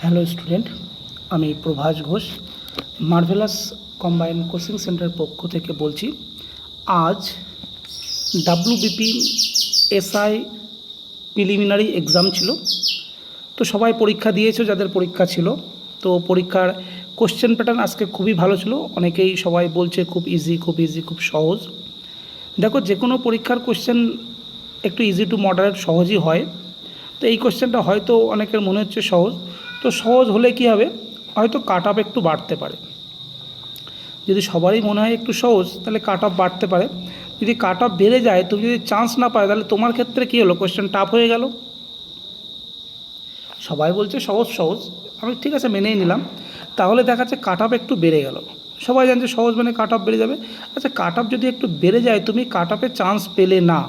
Hello student, আমি Prabhas Ghosh marvellous combine coaching centre পক্ষ থেকে বলছি। আজ ডাব্লিউবিপি এসআই প্রিলিমিনারি এক্সাম ছিল, তো সবাই পরীক্ষা দিয়েছো যাদের পরীক্ষা ছিল। তো পরীক্ষার কোশ্চেন প্যাটার্ন আজকে খুবই ভালো ছিল। অনেকেই সবাই বলছে খুব ইজি, খুব সহজ। দেখো, যে কোনো পরীক্ষার কোশ্চেন একটু ইজি টু মডারেট সহজই হয়। তো এই কোশ্চেনটা হয়তো অনেকের মনে হচ্ছে সহজ, তো সহজ হলে কি হবে, হয়তো কাট অফ একটু বাড়তে পারে। যদি সবারই মনে হয় একটু সহজ, তাহলে কাট অফ বাড়তে পারে। যদি কাট অফ বেড়ে যায়, তুমি যদি চান্স না পায়, তাহলে তোমার ক্ষেত্রে কী হলো, কোশ্চেন টাফ হয়ে গেল। সবাই বলছে সহজ সহজ, আমি ঠিক আছে মেনেই নিলাম। তাহলে দেখা যাচ্ছে কাট অফ একটু বেড়ে গেল। সবাই জানছে সহজ মানে কাট অফ বেড়ে যাবে। আচ্ছা, কাট অফ যদি একটু বেড়ে যায়, তুমি কাট অফে চান্স পেলে না,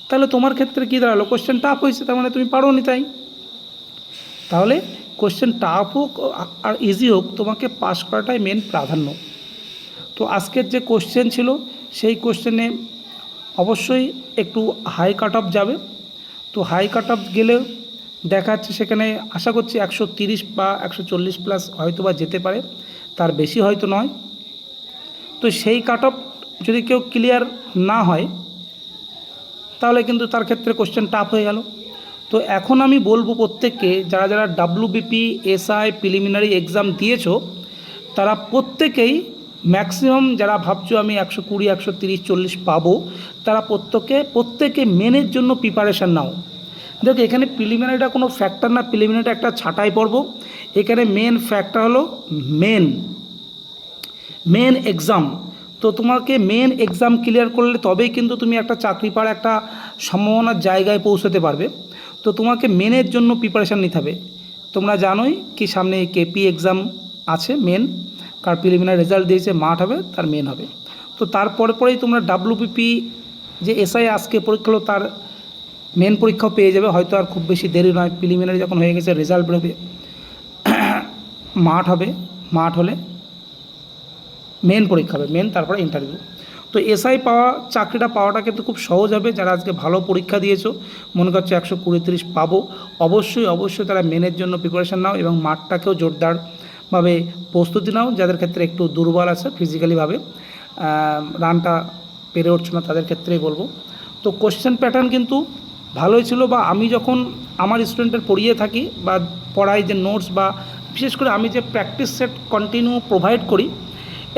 তাহলে তোমার ক্ষেত্রে কী দাঁড়ালো, কোশ্চেন টাফ হয়েছে, তার মানে তুমি পারো নি। তাই তাহলে কোশ্চেন টাফ হোক আর ইজি হোক, তোমাকে পাস করাটাই মেন প্রাধান্য। তো আজকের যে কোশ্চেন ছিল, সেই কোশ্চেনে অবশ্যই একটু হাই কাট অফ যাবে। তো হাই কাট অফ গেলে দেখা যাচ্ছে সেখানে আশা করছি 130 বা 140 প্লাস হয়তো বা যেতে পারে, তার বেশি হয়তো নয়। তো সেই কাট অফ যদি কেউ ক্লিয়ার না হয়, তাহলে কিন্তু তার ক্ষেত্রে কোশ্চেন টাফ হয়ে গেল। তো এখন আমি বলবো প্রত্যেককে, যারা যারা ডাব্লিউবিপি এসআই প্রিলিমিনারি এক্সাম দিয়েছো, তারা প্রত্যেকেই ম্যাক্সিমাম যারা ভাবছো আমি 120, 130, 40 পাবো, তারা প্রত্যেকে মেনের জন্য প্রিপারেশান নাও। দেখো, এখানে প্রিলিমিনারিটা কোনো ফ্যাক্টর না, প্রিলিমিনারিটা একটা ছাঁটাই পর্ব। এখানে মেন ফ্যাক্টর হলো মেন এক্সাম। তো তোমাকে মেন এক্সাম ক্লিয়ার করলে তবেই কিন্তু তুমি একটা চাকরি পাওয়ার একটা সম্ভাবনার জায়গায় পৌঁছতে পারবে। তো তোমাকে মেনের জন্য প্রিপারেশান নিতে হবে। তোমরা জানোই কি সামনে কেপি এক্সাম আছে মেন, কার প্রিলিমিনারি রেজাল্ট দিয়েছে, মাঠ হবে, তার মেন হবে। তো পরেই তোমরা ডাব্লিউবিপি যে এসআই আজকে পরীক্ষা হলো, তার মেন পরীক্ষাও পেয়ে যাবে, হয়তো আর খুব বেশি দেরি নয়। প্রিলিমিনারি যখন হয়ে গেছে, রেজাল্ট বেরোবে, মাঠ হবে, মাঠ হলে মেন পরীক্ষা হবে, মেন তারপরে ইন্টারভিউ। তো এসআই চাকরিটা পাওয়াটা কিন্তু খুব সহজ হবে। যারা আজকে ভালো পরীক্ষা দিয়েছো, মনে করছো 120-30 পাবো, অবশ্যই তারা মেনের জন্য প্রিপারেশান নাও এবং মাঠটাকেও জোরদারভাবে প্রস্তুতি নাও। যাদের ক্ষেত্রে একটু দুর্বল আছে ফিজিক্যালিভাবে, রানটা পেরে উঠছে না, তাদের ক্ষেত্রেই বলবো। তো কোশ্চেন প্যাটার্ন কিন্তু ভালোই ছিল, বা আমি যখন আমার স্টুডেন্টের পড়িয়ে থাকি বা পড়াই যে নোটস, বা বিশেষ করে আমি যে প্র্যাকটিস সেট কন্টিনিউ প্রোভাইড করি,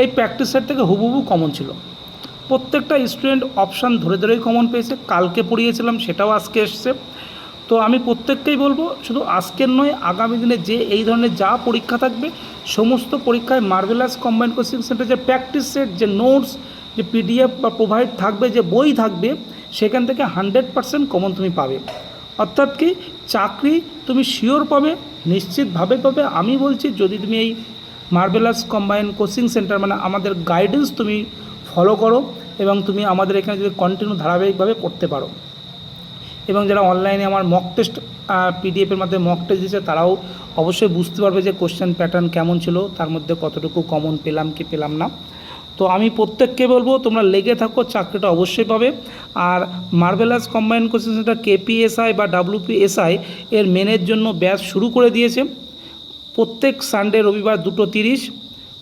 এই প্র্যাকটিস সেট থেকে হুবহু কমন ছিল। প্রত্যেকটা স্টুডেন্ট অপশান ধরেই কমন পেয়েছে। কালকে পড়িয়েছিলাম, সেটাও আজকে এসছে। তো আমি প্রত্যেককেই বলবো, শুধু আজকের নয়, আগামী দিনে যে এই ধরনের যা পরীক্ষা থাকবে, সমস্ত পরীক্ষায় মার্ভেলাস কম্বাইন্ড কোচিং সেন্টার যে প্র্যাকটিস সেট, যে নোটস, যে পিডিএফ বা প্রোভাইড থাকবে, যে বই থাকবে, সেখান থেকে 100% কমন তুমি পাবে। অর্থাৎ কি, চাকরি তুমি শিওর পাবে, নিশ্চিতভাবে পাবে। আমি বলছি, যদি তুমি এই মার্ভেলাস কম্বাইন্ড কোচিং সেন্টার মানে আমাদের গাইডেন্স তুমি ফলো করো, এবং তুমি আমাদের এখানে যদি কন্টিনিউ ধারাবাহিকভাবে পড়তে পারো, এবং যারা অনলাইনে আমার মক টেস্ট পিডিএফের মাধ্যমে মক টেস্ট দিয়েছে, তারাও অবশ্যই বুঝতে পারবে যে কোশ্চেন প্যাটার্ন কেমন ছিল, তার মধ্যে কতটুকু কমন পেলাম কি পেলাম না। তো আমি প্রত্যেককে বলবো, তোমরা লেগে থাকো, চাকরিটা অবশ্যই পাবে। আর marvellous combined coaching centre KPSI বা ডাব্লিউপিএসআই এর মেনের জন্য ব্যাচ শুরু করে দিয়েছে। প্রত্যেক সানডে রবিবার 2:30,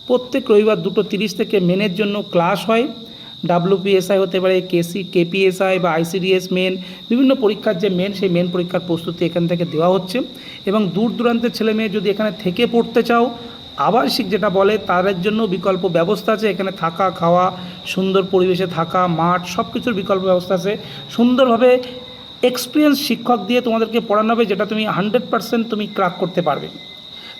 প্রত্যেক রবিবার 2:30 থেকে মেনের জন্য ক্লাস হয়। ডাব্লিউপিএসআই হতে পারে, কেপিএসআই বা আইসিডিএস মেন, বিভিন্ন পরীক্ষার যে মেন, সেই মেন পরীক্ষার প্রস্তুতি এখান থেকে দেওয়া হচ্ছে। এবং দূর দূরান্তের ছেলেমেয়ে যদি এখানে থেকে পড়তে চাও, আবাসিক যেটা বলে, তাদের জন্য বিকল্প ব্যবস্থা আছে। এখানে থাকা, খাওয়া, সুন্দর পরিবেশে থাকা, মাঠ, সব কিছুর বিকল্প ব্যবস্থা আছে। সুন্দরভাবে এক্সপিরিয়েন্স শিক্ষক দিয়ে তোমাদেরকে পড়ানো হবে, যেটা তুমি 100% তুমি ক্র্যাক করতে পারবে।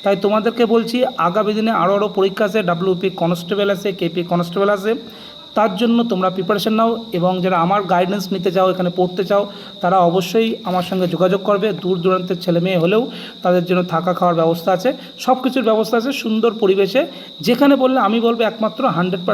তাই তোমাদেরকে বলছি, আগামী দিনে আরও পরীক্ষা আছে, ডাব্লিউপি কনস্টেবল আছে, কেপি কনস্টেবল আছে, তার জন্য তোমরা প্রিপারেশান নাও। এবং যারা আমার গাইডেন্স নিতে চাও, এখানে পড়তে চাও, তারা অবশ্যই আমার সঙ্গে যোগাযোগ করবে। দূর দূরান্তের ছেলে মেয়ে হলেও তাদের জন্য থাকা খাওয়ার ব্যবস্থা আছে, সব কিছুর ব্যবস্থা আছে, সুন্দর পরিবেশে। যেখানে বললে আমি বলবো একমাত্র 100%